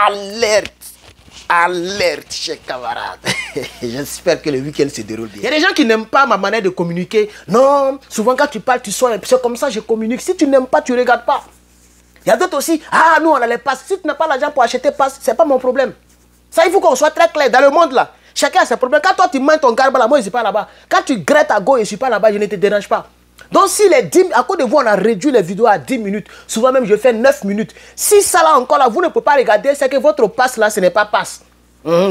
alerte. Alerte, chers camarades. J'espère que le week-end se déroule bien. Il y a des gens qui n'aiment pas ma manière de communiquer. Non, souvent quand tu parles, tu sois... C'est comme ça que je communique. Si tu n'aimes pas, tu ne regardes pas. Il y a d'autres aussi. Ah, nous, on a les passes. Si tu n'as pas l'argent pour acheter passes, ce n'est pas mon problème. Ça, il faut qu'on soit très clair. Dans le monde, là, chacun a ses problèmes. Quand toi, tu mets ton garbe là, moi, je ne suis pas là-bas. Quand tu grettes à gauche, je ne suis pas là-bas, je ne te dérange pas. Donc, si les 10... À cause de vous, on a réduit les vidéos à 10 minutes. Souvent même, je fais 9 minutes. Si ça, là, encore, là, vous ne pouvez pas regarder, c'est que votre passe, là, ce n'est pas passe.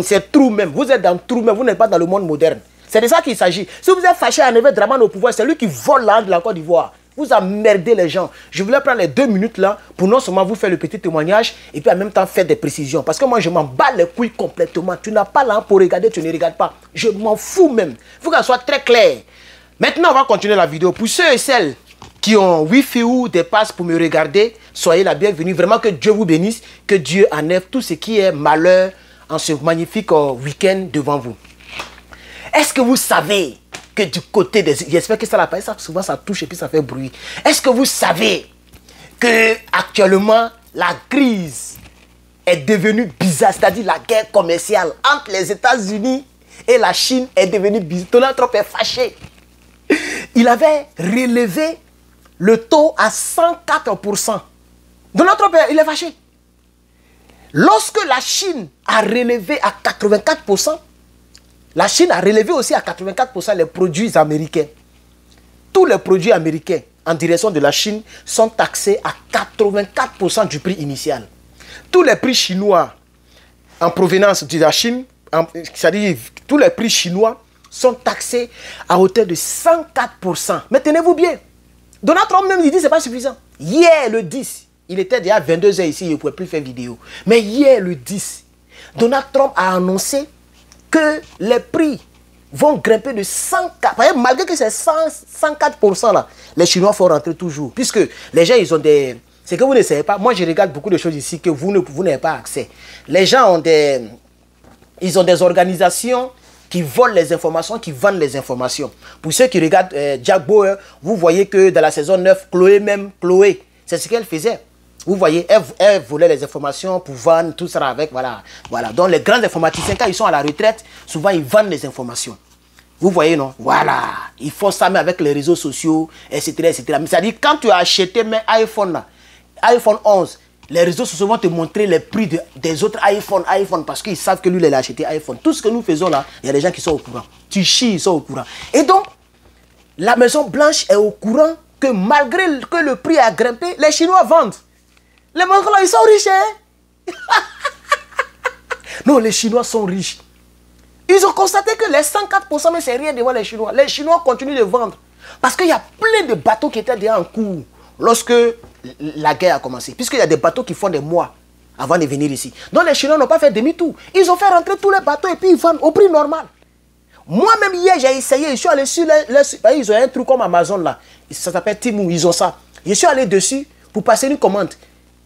C'est trou même. Vous êtes dans trou même. Vous n'êtes pas dans le monde moderne. C'est de ça qu'il s'agit. Si vous êtes fâché à Neve Draman au pouvoir, c'est lui qui vole la langue de la Côte d'Ivoire. Vous emmerdez les gens. Je voulais prendre les 2 minutes là pour non seulement vous faire le petit témoignage et puis en même temps faire des précisions. Parce que moi, je m'en bats les couilles complètement. Tu n'as pas là pour regarder, tu ne regardes pas. Je m'en fous même. Il faut qu'elle soit très claire. Maintenant, on va continuer la vidéo. Pour ceux et celles qui ont Wi-Fi ou des passes pour me regarder, soyez la bienvenue. Vraiment que Dieu vous bénisse, que Dieu enlève tout ce qui est malheur en ce magnifique week-end devant vous. Est-ce que vous savez que du côté des... J'espère que ça l'a pas... Souvent ça touche et puis ça fait bruit. Est-ce que vous savez que actuellement la crise est devenue bizarre, c'est-à-dire la guerre commerciale entre les États-Unis et la Chine est devenue bizarre. Donald Trump est fâché. Il avait relevé le taux à 104%. Donald Trump, il est fâché. Lorsque la Chine a relevé à 84%, la Chine a relevé aussi à 84% les produits américains. Tous les produits américains en direction de la Chine sont taxés à 84% du prix initial. Tous les prix chinois en provenance de la Chine, c'est-à-dire tous les prix chinois sont taxés à hauteur de 104%. Mais tenez-vous bien, Donald Trump même il dit que ce n'est pas suffisant. Hier le 10, il était déjà à 22 h ici, il ne pouvait plus faire vidéo. Mais hier le 10, Donald Trump a annoncé que les prix vont grimper de 104%. Malgré que c'est 104% là, les Chinois font rentrer toujours. Puisque les gens, ils ont des... C'est que vous ne savez pas. Moi, je regarde beaucoup de choses ici que vous n'avez pas accès. Les gens ont des... Ils ont des organisations qui volent les informations, qui vendent les informations. Pour ceux qui regardent Jack Bauer, vous voyez que dans la saison 9, Chloé, c'est ce qu'elle faisait. Vous voyez, elle volait les informations pour vendre, tout ça avec, voilà. Donc les grands informaticiens, quand ils sont à la retraite, souvent ils vendent les informations. Vous voyez, non? Voilà. Ils font ça mais avec les réseaux sociaux, etc. Mais c'est-à-dire, quand tu as acheté mes iPhone, là, iPhone 11, les réseaux sociaux vont te montrer les prix des autres iPhone, parce qu'ils savent que lui, il a acheté iPhone. Tout ce que nous faisons là, il y a des gens qui sont au courant. Tu chies, ils sont au courant. Et donc, la Maison Blanche est au courant que malgré que le prix a grimpé, les Chinois vendent. Les Mongols, ils sont riches, hein? Non, les Chinois sont riches. Ils ont constaté que les 104%, mais c'est rien devant les Chinois. Les Chinois continuent de vendre. Parce qu'il y a plein de bateaux qui étaient déjà en cours lorsque la guerre a commencé. Puisqu'il y a des bateaux qui font des mois avant de venir ici. Donc les Chinois n'ont pas fait demi-tour. Ils ont fait rentrer tous les bateaux et puis ils vendent au prix normal. Moi-même, hier, j'ai essayé. Je suis allé sur ils ont un truc comme Amazon là. Ça s'appelle Temu. Ils ont ça. Je suis allé dessus pour passer une commande.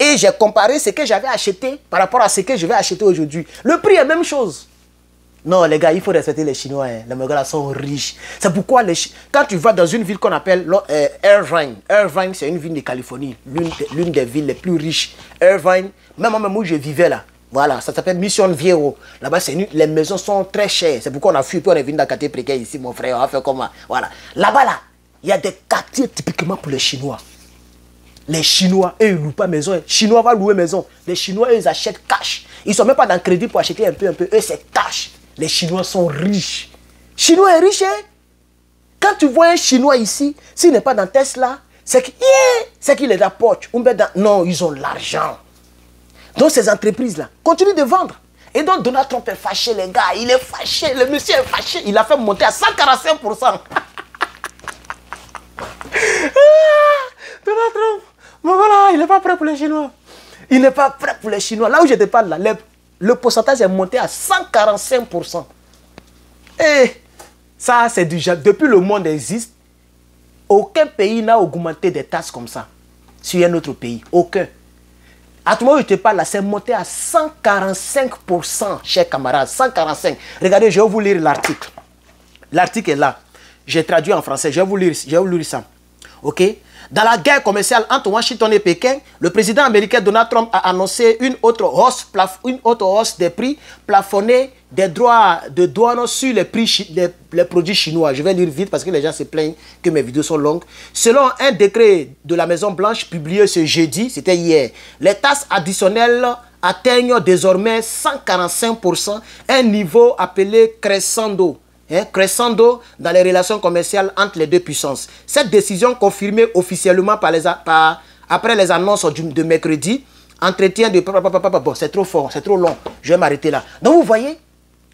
Et j'ai comparé ce que j'avais acheté par rapport à ce que je vais acheter aujourd'hui. Le prix est la même chose. Non, les gars, il faut respecter les Chinois. Hein. Les gars sont riches. C'est pourquoi quand tu vas dans une ville qu'on appelle Irvine. Irvine, c'est une ville de Californie. L'une des villes les plus riches. Irvine, même où je vivais là. Voilà, ça s'appelle Mission Viejo. Là-bas, les maisons sont très chères. C'est pourquoi on a fui, puis on est venu dans le quartier précaire ici, mon frère. On va faire comment? Voilà. Là-bas, là, il y a des quartiers typiquement pour les Chinois. Les Chinois, eux, ils ne louent pas maison. Les Chinois vont louer maison. Les Chinois, eux, ils achètent cash. Ils ne sont même pas dans le crédit pour acheter un peu. Eux, c'est cash. Les Chinois sont riches. Chinois est riche, hein? Quand tu vois un Chinois ici, s'il n'est pas dans Tesla, c'est qu'il est dans la poche. Non, ils ont l'argent. Donc, ces entreprises-là continuent de vendre. Et donc, Donald Trump est fâché, les gars. Il est fâché. Le monsieur est fâché. Il a fait monter à 145%. Donald Trump. Mais voilà, il n'est pas prêt pour les Chinois. Il n'est pas prêt pour les Chinois. Là où je te parle, là, le pourcentage est monté à 145%. Et ça, c'est déjà... Depuis le monde existe, aucun pays n'a augmenté des taxes comme ça. Sur un autre pays. Aucun. À tout moment où je te parle, là, c'est monté à 145%, chers camarades. 145. Regardez, je vais vous lire l'article. L'article est là. J'ai traduit en français. Je vais vous lire ça. Ok? Dans la guerre commerciale entre Washington et Pékin, le président américain Donald Trump a annoncé une autre hausse des prix plafonnés des droits de douane sur les produits chinois. Je vais lire vite parce que les gens se plaignent que mes vidéos sont longues. Selon un décret de la Maison Blanche publié ce jeudi, c'était hier, les taxes additionnelles atteignent désormais 145%, un niveau appelé crescendo. Crescendo dans les relations commerciales entre les deux puissances. Cette décision confirmée officiellement après les annonces de mercredi, entretien de... Bon, c'est trop fort, c'est trop long, je vais m'arrêter là. Donc vous voyez,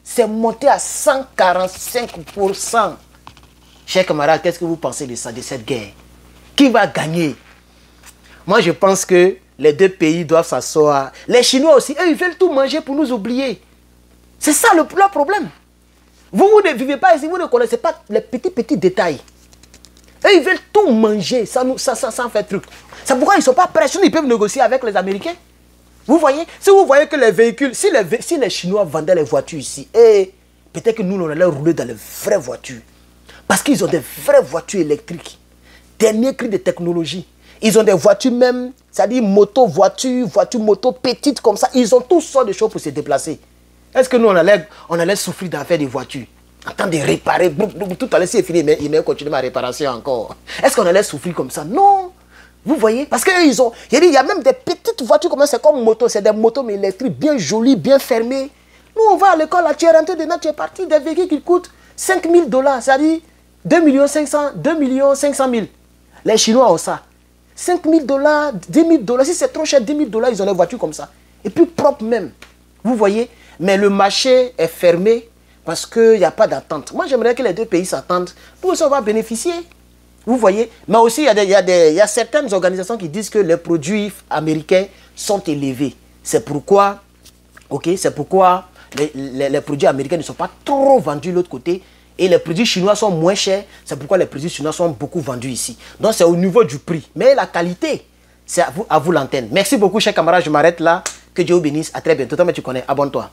c'est monté à 145%. Chers camarades, qu'est-ce que vous pensez de ça, de cette guerre? Qui va gagner? Moi, je pense que les deux pays doivent s'asseoir. Les Chinois aussi, eux, ils veulent tout manger pour nous oublier. C'est ça leur problème. Vous ne vivez pas ici, vous ne connaissez pas les petits détails. Eux, ils veulent tout manger, ça fait truc. C'est pourquoi ils ne sont pas prêts, ils peuvent négocier avec les Américains. Vous voyez, si vous voyez que les véhicules, si les Chinois vendaient les voitures ici, peut-être que nous, on allait rouler dans les vraies voitures. Parce qu'ils ont des vraies voitures électriques. Dernier cri de technologie. Ils ont des voitures même, c'est-à-dire moto, voiture, moto, petites comme ça. Ils ont toutes sortes de choses pour se déplacer. Est-ce que nous, on allait souffrir d'en faire des voitures? En train de réparer, tout à l'heure, c'est fini, mais il va continuer ma réparation encore. Est-ce qu'on allait souffrir comme ça? Non. Vous voyez? Parce qu'il y a même des petites voitures comme ça, c'est comme moto, c'est des motos mais électriques, bien jolies, bien fermées. Nous, on va à l'école, là, tu es rentré dedans, tu es parti, des véhicules qui coûtent $5 000, c'est-à-dire 2 500 000. Les Chinois ont ça. $5 000, $10 000, si c'est trop cher, $10 000, ils ont des voitures comme ça. Et puis propres même. Vous voyez? Mais le marché est fermé parce qu'il n'y a pas d'attente. Moi, j'aimerais que les deux pays s'attendent. Nous aussi, on va bénéficier. Vous voyez? Mais aussi, il y a certaines organisations qui disent que les produits américains sont élevés. C'est pourquoi, les produits américains ne sont pas trop vendus de l'autre côté. Et les produits chinois sont moins chers. C'est pourquoi les produits chinois sont beaucoup vendus ici. Donc, c'est au niveau du prix. Mais la qualité, c'est à vous l'antenne. Merci beaucoup, chers camarades. Je m'arrête là. Que Dieu vous bénisse. À très bientôt. Toi, mais tu connais. Abonne-toi.